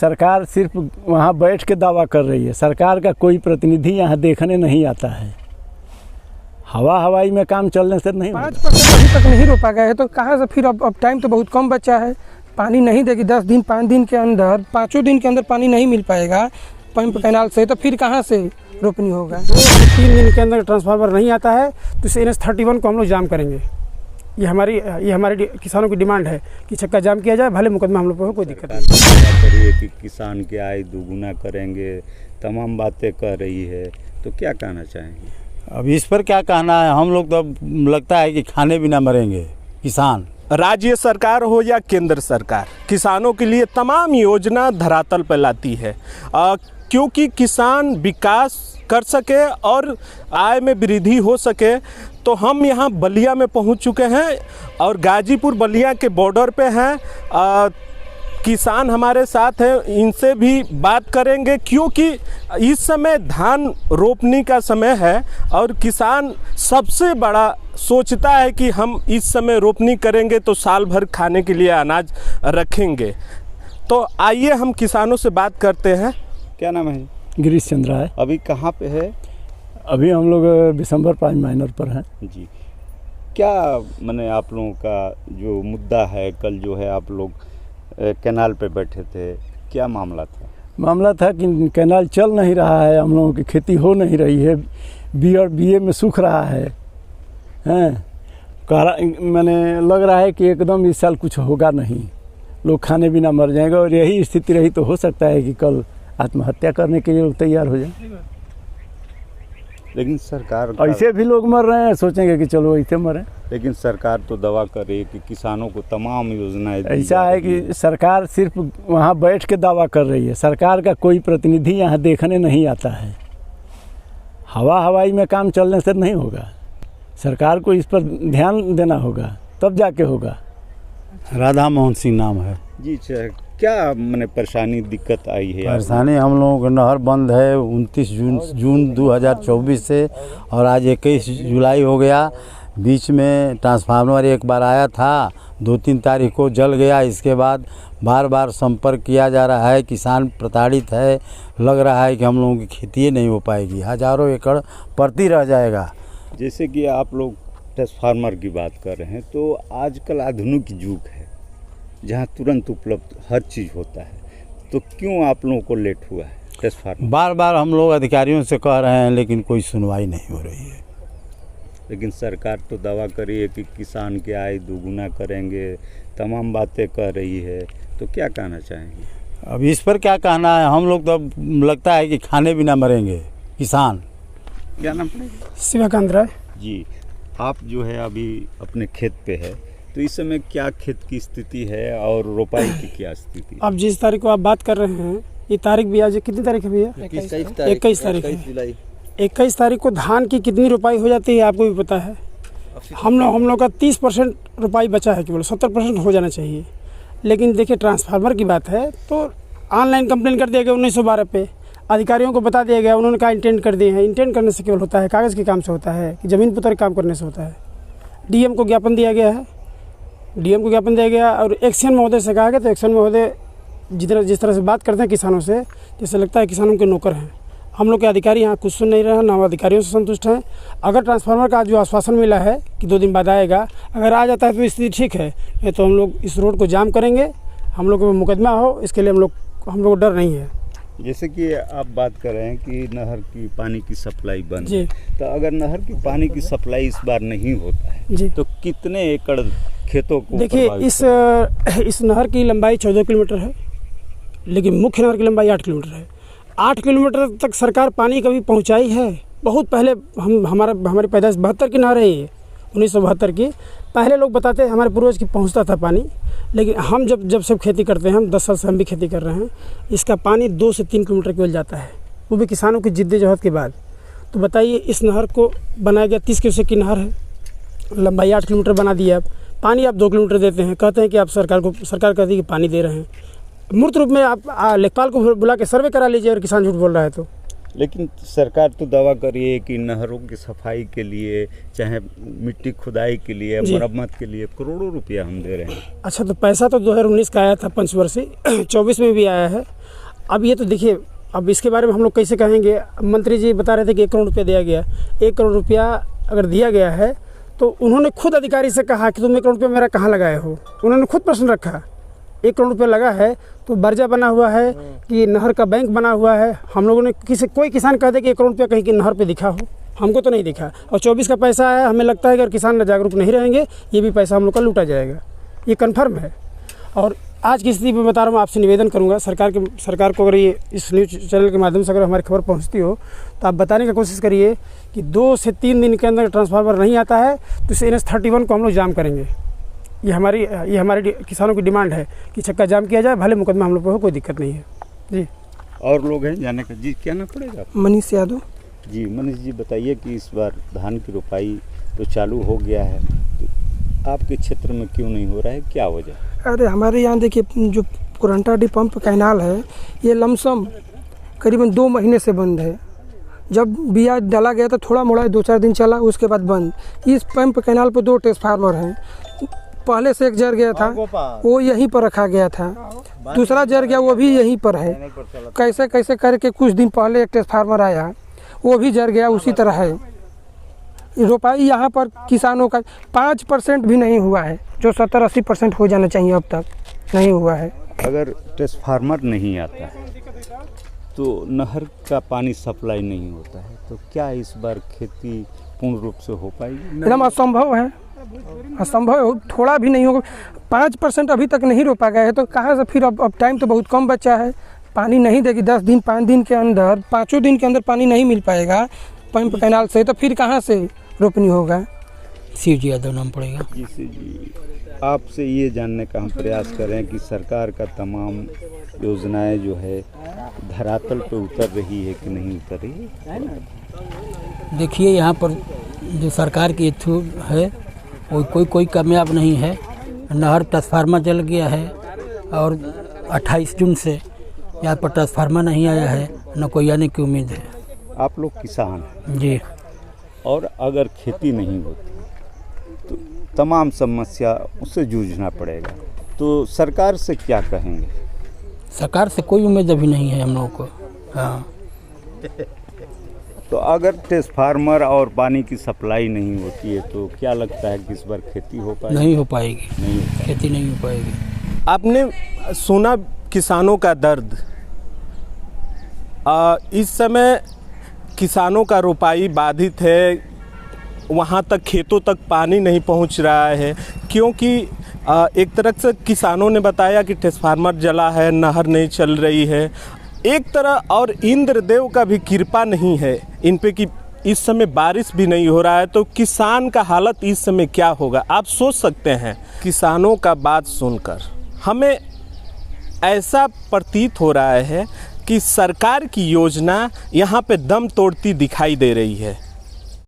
सरकार सिर्फ वहाँ बैठ के दावा कर रही है। सरकार का कोई प्रतिनिधि यहाँ देखने नहीं आता है। हवाई में काम चलने से नहीं। 5% अभी तक नहीं रोपा गया है, तो कहाँ से फिर अब टाइम तो बहुत कम बचा है। पानी नहीं देगी 10 दिन 5 दिन के अंदर, 5 दिन के अंदर पानी नहीं मिल पाएगा पंप कैनाल से, तो फिर कहाँ से रोपनी होगा। 2 से 3 दिन के अंदर ट्रांसफार्मर नहीं आता है तो इस NH-31 को हम लोग जाम करेंगे। ये हमारी किसानों की डिमांड है कि चक्का जाम किया जाए, भले मुकदमा हम लोग को कोई दिक्कत नहीं। करिए कि किसान की आय दोगुना करेंगे, तमाम बातें कह रही है, तो क्या कहना चाहेंगे? अब इस पर क्या कहना है, हम लोग तो लगता है कि खाने बिना मरेंगे किसान। राज्य सरकार हो या केंद्र सरकार किसानों के लिए तमाम योजना धरातल पर लाती है, क्योंकि किसान विकास कर सके और आय में वृद्धि हो सके। तो हम यहाँ बलिया में पहुँच चुके हैं और गाजीपुर बलिया के बॉर्डर पे हैं। किसान हमारे साथ हैं, इनसे भी बात करेंगे, क्योंकि इस समय धान रोपने का समय है और किसान सबसे बड़ा सोचता है कि हम इस समय रोपनी करेंगे तो साल भर खाने के लिए अनाज रखेंगे। तो आइए हम किसानों से बात करते हैं। क्या नाम है? गिरीश चंद्रा है। अभी कहाँ पे है? अभी हम लोग दिसंबर 5 माइनर पर हैं जी। क्या माने आप लोगों का जो मुद्दा है, कल जो है आप लोग कैनाल पे बैठे थे, क्या मामला था? मामला था कि कैनाल चल नहीं रहा है, हम लोगों की खेती हो नहीं रही है, बीए में सूख रहा है मैंने लग रहा है कि एकदम इस साल कुछ होगा नहीं, लोग खाने बिना मर जाएंगे। और यही स्थिति रही तो हो सकता है कि कल आत्महत्या करने के लिए लोग तैयार हो जाए। लेकिन सरकार ऐसे भी लोग मर रहे हैं, सोचेंगे कि चलो ऐसे मरें। लेकिन सरकार तो दावा कर रही है कि किसानों को तमाम योजनाएं ऐसा है कि सरकार सिर्फ वहाँ बैठ के दावा कर रही है। सरकार का कोई प्रतिनिधि यहाँ देखने नहीं आता है। हवाई में काम चलने से नहीं होगा। सरकार को इस पर ध्यान देना होगा, तब जाके होगा। राधा मोहन सिंह नाम है जी। क्या मैंने परेशानी दिक्कत आई है? परेशानी हम लोगों का नहर बंद है 29 जून 2024 से, और आज 21 जुलाई हो गया। बीच में ट्रांसफार्मर एक बार आया था, 2-3 तारीख को जल गया। इसके बाद बार बार संपर्क किया जा रहा है, किसान प्रताड़ित है। लग रहा है कि हम लोगों की खेती नहीं हो पाएगी, हज़ारों एकड़ परती रह जाएगा। जैसे कि आप लोग ट्रांसफार्मर की बात कर रहे हैं, तो आजकल आधुनिक युग है जहाँ तुरंत उपलब्ध हर चीज़ होता है, तो क्यों आप लोगों को लेट हुआ है ट्रांसफार्मर? बार बार हम लोग अधिकारियों से कह रहे हैं, लेकिन कोई सुनवाई नहीं हो रही है। लेकिन सरकार तो दावा कर रही है कि किसान की आय दोगुना करेंगे, तमाम बातें कह रही है, तो क्या कहना चाहेंगे? अब इस पर क्या कहना है, हम लोग तो लगता है कि खाने बिना मरेंगे किसान। क्या नाम? शिवाकांत राय जी। आप जो है अभी अपने खेत पे है, तो इस समय क्या खेत की स्थिति है और रोपाई की क्या स्थिति है? अब जिस तारीख को आप बात कर रहे हैं, ये तारीख भी आज कितनी तारीख है भैया? 21 तारीख है। 21 तारीख को धान की कितनी रोपाई हो जाती है आपको भी पता है। हम लोग का 30% रोपाई बचा है, केवल 70% हो जाना चाहिए। लेकिन देखिए ट्रांसफार्मर की बात है तो ऑनलाइन कंप्लेन कर दिया गया 1912 पे, अधिकारियों को बता दिया गया, उन्होंने कहा इंटेंड कर दिए हैं। इंटेंड करने से केवल होता है, कागज़ के काम से होता है कि ज़मीन पुत्र काम करने से होता है। डीएम को ज्ञापन दिया गया है, और एक्शन महोदय से कहा गया, तो एक्शन महोदय जिस तरह से बात करते हैं किसानों से, जैसे लगता है किसानों के नौकर हैं। हम लोग के अधिकारी यहाँ कुछ सुन नहीं रहे हैं, ना अधिकारियों से संतुष्ट हैं। अगर ट्रांसफार्मर का जो आश्वासन मिला है कि 2 दिन बाद आएगा, अगर आ जाता है तो स्थिति ठीक है, नहीं तो हम लोग इस रोड को जाम करेंगे। हम लोग को मुकदमा हो, इसके लिए हम लोग डर नहीं है। जैसे कि आप बात कर रहे हैं कि नहर की पानी की सप्लाई बंद जी, तो अगर नहर की पानी की सप्लाई इस बार नहीं होता है जी, तो कितने एकड़ खेतों को? देखिए इस नहर की लंबाई 14 किलोमीटर है, लेकिन मुख्य नहर की लंबाई 8 किलोमीटर है। 8 किलोमीटर तक सरकार पानी कभी पहुंचाई है? बहुत पहले हमारी पैदाइश 72 की नहर है, ये 1972 की। पहले लोग बताते हैं हमारे पूर्वज की पहुंचता था पानी, लेकिन हम जब सब खेती करते हैं, हम 10 साल से हम भी खेती कर रहे हैं, इसका पानी 2 से 3 किलोमीटर केवल जाता है, वो भी किसानों की जिद्दोजहद के बाद। तो बताइए, इस नहर को बनाया गया 30 क्यूसेक की नहर है, लंबाई 8 किलोमीटर बना दी है। आप पानी 2 किलोमीटर देते हैं, कहते हैं कि आप सरकार कहती है कि पानी दे रहे हैं। मूर्त रूप में आप लेखपाल को बुला के सर्वे करा लीजिए, और किसान झूठ बोल रहा है तो। लेकिन सरकार तो दावा कर रही है कि नहरों की सफाई के लिए, चाहे मिट्टी खुदाई के लिए, मरम्मत के लिए करोड़ों रुपया हम दे रहे हैं। अच्छा, तो पैसा तो 2019 का आया था पंचवर्षीय, 24 में भी आया है। अब ये तो देखिए, अब इसके बारे में हम लोग कैसे कहेंगे। मंत्री जी बता रहे थे कि 1 करोड़ रुपया दिया गया। 1 करोड़ रुपया अगर दिया गया है तो उन्होंने खुद अधिकारी से कहा कि तुम 1 करोड़ रुपया मेरा कहाँ लगाए हो। उन्होंने खुद प्रश्न रखा। 1 करोड़ रुपया लगा है तो बर्जा बना हुआ है कि नहर का बैंक बना हुआ है। हम लोगों ने कोई किसान कह दे कि 1 करोड़ रुपया कहीं की नहर पे दिखा हो, हमको तो नहीं दिखा। और 24 का पैसा है। हमें लगता है कि अगर किसान जागरूक नहीं रहेंगे ये भी पैसा हम लोग का लूटा जाएगा, ये कन्फर्म है। और आज की स्थिति में बता रहा हूँ, आपसे निवेदन करूँगा सरकार को अगर ये इस न्यूज़ चैनल के माध्यम से अगर हमारी खबर पहुँचती हो तो आप बताने की कोशिश करिए कि 2 से 3 दिन के अंदर ट्रांसफार्मर नहीं आता है तो इस NH31 को हम लोग जाम करेंगे। ये हमारी किसानों की डिमांड है कि चक्का जाम किया जाए, भले मुकदमा हम लोग को कोई दिक्कत नहीं है जी। और लोग हैं जाने का जी, क्या ना पड़ेगा? मनीष यादव जी। मनीष जी बताइए कि इस बार धान की रोपाई तो चालू हो गया है, तो आपके क्षेत्र में क्यों नहीं हो रहा है, क्या वजह? अरे हमारे यहाँ देखिए, जो कुरंटाडी पंप कैनाल है ये लमसम करीबन 2 महीने से बंद है। जब बिया डाला गया तो थोड़ा मोड़ा 2-4 दिन चला, उसके बाद बंद। इस पंप कैनाल पर 2 ट्रांसफार्मर हैं। पहले से एक जर गया था, वो यहीं पर रखा गया था। दूसरा जर गया, वो भी यहीं पर है। कैसे कैसे करके कुछ दिन पहले एक ट्रांसफार्मर आया, वो भी जर गया, उसी तरह है। रोपाई यहाँ पर किसानों का 5% भी नहीं हुआ है, जो 70-80% हो जाना चाहिए अब तक नहीं हुआ है। अगर ट्रांसफार्मर नहीं आता है तो नहर का पानी सप्लाई नहीं होता है, तो क्या इस बार खेती पूर्ण रूप से हो पाएगी? एकदम असंभव है, असंभव हो, थोड़ा भी नहीं होगा। 5% अभी तक नहीं रोपा गया है तो कहाँ से फिर अब टाइम तो बहुत कम बचा है। पानी नहीं देगी 10 दिन 5 दिन के अंदर, 5 दिन के अंदर पानी नहीं मिल पाएगा पंप कैनाल से, तो फिर कहाँ से रोपनी होगा। शिव जी यादव नाम पड़ेगा। जी, आपसे ये जानने का हम प्रयास कर रहे हैं कि सरकार का तमाम योजनाएं जो है धरातल पे उतर रही है कि नहीं उतर रही है? देखिए यहाँ पर जो सरकार की थ्रू है वो कोई कामयाब नहीं है। नहर ट्रांसफार्मर जल गया है और 28 जून से यहाँ पर ट्रांसफार्मर नहीं आया है, न कोई आने की उम्मीद है। आप लोग किसान हैं जी, और अगर खेती नहीं होती तो तमाम समस्या उससे जूझना पड़ेगा, तो सरकार से क्या कहेंगे? सरकार से कोई उम्मीद अभी नहीं है हम लोगों को। हाँ, तो अगर ट्रांसफार्मर और पानी की सप्लाई नहीं होती है तो क्या लगता है कि इस बार खेती हो पाएगी? नहीं हो पाएगी, नहीं खेती नहीं हो पाएगी। आपने सुना किसानों का दर्द। इस समय किसानों का रोपाई बाधित है, वहाँ तक खेतों तक पानी नहीं पहुँच रहा है, क्योंकि एक तरह से किसानों ने बताया कि ट्रांसफार्मर जला है, नहर नहीं चल रही है एक तरह, और इंद्रदेव का भी कृपा नहीं है इन पे कि इस समय बारिश भी नहीं हो रहा है। तो किसान का हालत इस समय क्या होगा, आप सोच सकते हैं। किसानों का बात सुनकर हमें ऐसा प्रतीत हो रहा है कि सरकार की योजना यहाँ पे दम तोड़ती दिखाई दे रही है।